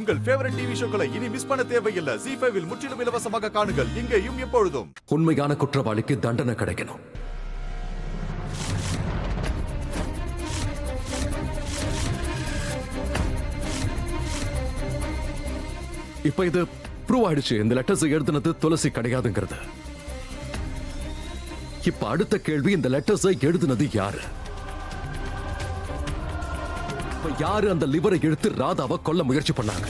உங்கள் favourite TV ஷோக்களை இனி miss பண்ண தேவையில்லை. ZEE5 இல் முற்றிலும் இலவசமாக காணுங்கள். இங்கேயும் எப்பொழுதும். உண்மையான குற்றவாளிக்கு தண்டனை கிடைக்கணும். இப்ப இது ப்ரூவ் ஆயிடுச்சு. இந்த லெட்டர்ஸ் எழுதுனது துளசி கிடையாதுங்கிறது. இப்ப அடுத்த கேள்வி, இந்த லெட்டர்ஸ் எழுதுனது யாரு? யாரு அந்த லிவரை எடுத்து ராதாவை கொல்ல முயற்சி பண்ணாங்க?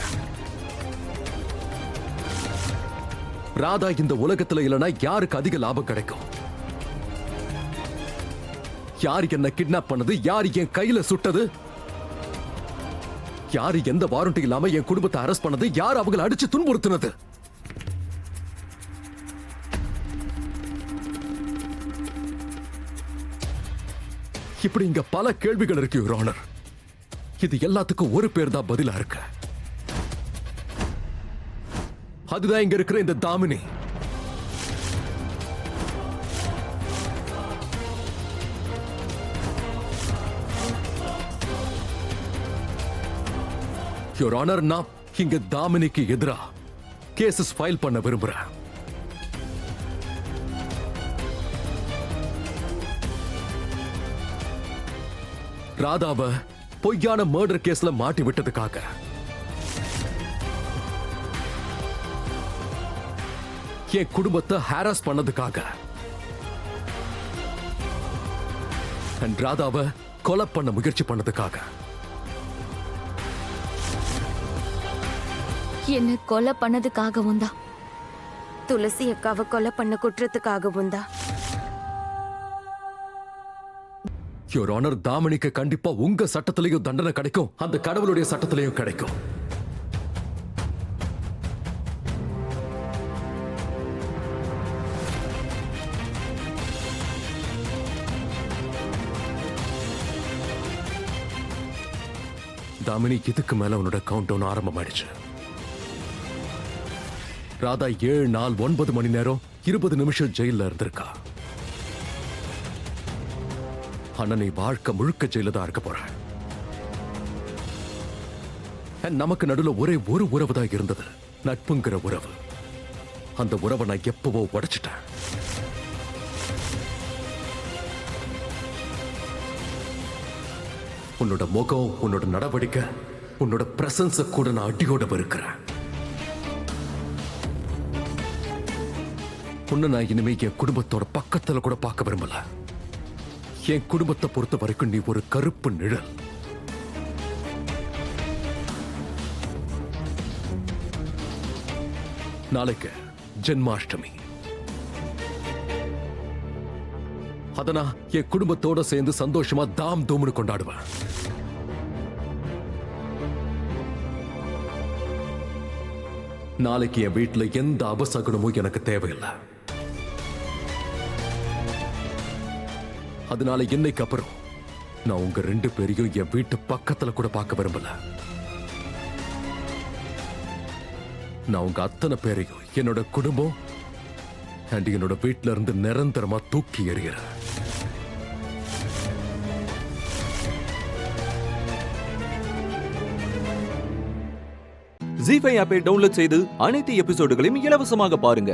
ராதா இந்த உலகத்துல இல்லனா யாருக்கு அதிக லாபம் கிடைக்கும்? யாரு என்ன கிட்னாப் பண்ணது? யாரு என் கையில சுட்டது? யாரு எந்த வாரண்டி இல்லாம என் குடும்பத்தை அரெஸ்ட் பண்ணது? யாரு அவங்களை அடிச்சு துன்புறுத்தினது? இப்படி இங்க பல கேள்விகள் இருக்கு யுவர் ஆனர். இது எல்லாத்துக்கும் ஒரு பேர் தான் பதிலா இருக்கு. அதுதான் இங்க இருக்கிற இந்த தாமினி. யுவர் ஆனர், நான் இங்க தாமினிக்கு எதிரா கேசஸ் ஃபைல் பண்ண விரும்புறேன். ராதாவை பொய்யான மர்டர் கேஸ்ல மாட்டி விட்டதுக்காக, என் குடும்பத்தை ஹாராஸ் பண்ணதுக்காக, ராதாவை கொலை பண்ண முயற்சி பண்ணதுக்காக. என்ன கொலை பண்ணதுக்காகவும் தான், துளசி அக்காவை கொலை பண்ண குற்றத்துக்காகவும் தான். யுவர் ஆனர், தாமினிக்கு கண்டிப்பா உங்க சட்டத்திலையும் தண்டனை கிடைக்கும், அந்த கடவுளுடைய சட்டத்திலையும் கிடைக்கும். தாமினி, இதுக்கு மேல உன்னோட கவுண்ட் டவுன் ஆரம்பமாயிடுச்சு. ராதா 7 நாள் 9 மணி நேரம் 20 நிமிஷம் ஜெயில இருந்திருக்கா. ஆனா நீ வாழ்க்கை முழுக்க ஜெயில தான் இருக்க போற. நமக்கு நடுவுல ஒரே ஒரு உறவு தான் இருந்தது, நட்புங்கிற உறவு. அந்த உறவை நான் எப்பவோ உடைச்சிட்டேன். உன்னோட முகம், உன்னோட நடவடிக்கை, உன்னோட பிரசன்ஸ கூட நான் அடியோட வெறுக்கிறேன். உன்னை நான் இனிமே என் குடும்பத்தோட பக்கத்துல கூட பார்க்க விரும்பல. என் குடும்பத்தை பொறுத்த வரைக்கும் நீ ஒரு கருப்பு நிழல். நாளைக்கு ஜென்மாஷ்டமி. அதனா என் குடும்பத்தோட சேர்ந்து சந்தோஷமா தாம் தூம்னு கொண்டாடுவேன். நாளைக்கு என் வீட்டுல எந்த அபசகுனமும் எனக்கு தேவையில்லை. அதனால இன்னைக்கு அப்புறம் நான் உங்க 2 பேரையும் என் வீட்டு பக்கத்துல கூட பார்க்க விரும்பல. நான் உங்க அத்தனை பேரையும், என்னோட குடும்பம் அண்ட் என்னோட வீட்டுல இருந்து நிரந்தரமா தூக்கி எறிகிறேன். ZEE5 ஆப்பை டவுன்லோட் செய்து அனைத்து எபிசோடுகளையும் இலவசமாக பாருங்க.